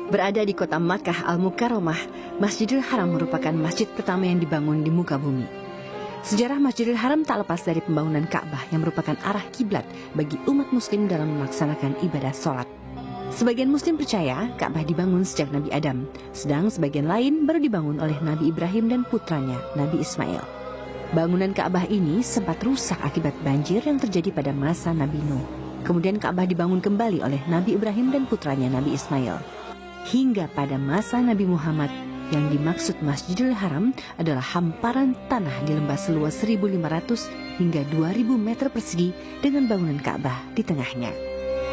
Berada di kota Makkah Al-Mukarramah, Masjidil Haram merupakan masjid pertama yang dibangun di muka bumi. Sejarah Masjidil Haram tak lepas dari pembangunan Ka'bah yang merupakan arah kiblat bagi umat muslim dalam melaksanakan ibadah sholat. Sebagian muslim percaya Ka'bah dibangun sejak Nabi Adam, sedang sebagian lain baru dibangun oleh Nabi Ibrahim dan putranya, Nabi Ismail. Bangunan Ka'bah ini sempat rusak akibat banjir yang terjadi pada masa Nabi Nuh. Kemudian Ka'bah dibangun kembali oleh Nabi Ibrahim dan putranya, Nabi Ismail. Hingga pada masa Nabi Muhammad, yang dimaksud Masjidil Haram adalah hamparan tanah di lembah seluas 1.500 hingga 2.000 meter persegi dengan bangunan Ka'bah di tengahnya.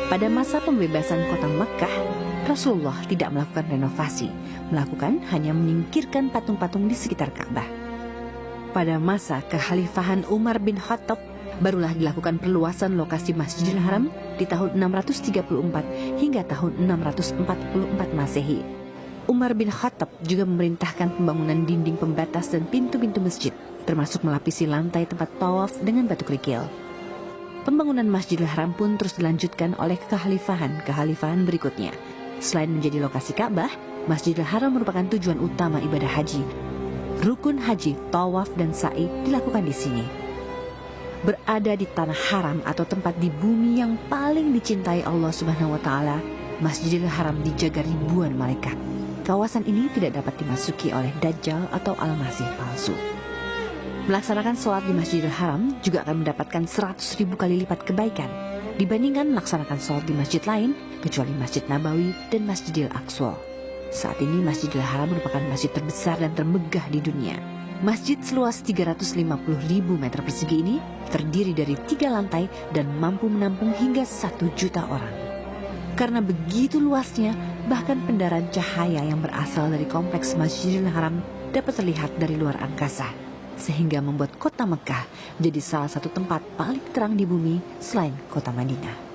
Pada masa pembebasan kota Makkah, Rasulullah tidak melakukan renovasi, melakukan hanya menyingkirkan patung-patung di sekitar Ka'bah. Pada masa kekhalifahan Umar bin Khattab, barulah dilakukan perluasan lokasi Masjidil Haram di tahun 634 hingga tahun 644 Masehi. Umar bin Khattab juga memerintahkan pembangunan dinding pembatas dan pintu-pintu masjid, termasuk melapisi lantai tempat tawaf dengan batu kerikil. Pembangunan Masjidil Haram pun terus dilanjutkan oleh kekhalifahan berikutnya. Selain menjadi lokasi Ka'bah, Masjidil Haram merupakan tujuan utama ibadah haji. Rukun haji, tawaf, dan sa'i dilakukan di sini. Berada di tanah haram atau tempat di bumi yang paling dicintai Allah Subhanahu wa Ta'ala, Masjidil Haram dijaga ribuan malaikat. Kawasan ini tidak dapat dimasuki oleh Dajjal atau Al-Masih palsu. Melaksanakan sholat di Masjidil Haram juga akan mendapatkan 100.000 kali lipat kebaikan dibandingkan melaksanakan sholat di masjid lain, kecuali Masjid Nabawi dan Masjidil Aqsa. Saat ini Masjidil Haram merupakan masjid terbesar dan termegah di dunia. Masjid seluas 350.000 meter persegi ini terdiri dari 3 lantai dan mampu menampung hingga 1 juta orang. Karena begitu luasnya, bahkan pendaran cahaya yang berasal dari kompleks Masjidil Haram dapat terlihat dari luar angkasa, sehingga membuat kota Mekah menjadi salah satu tempat paling terang di bumi selain kota Madinah.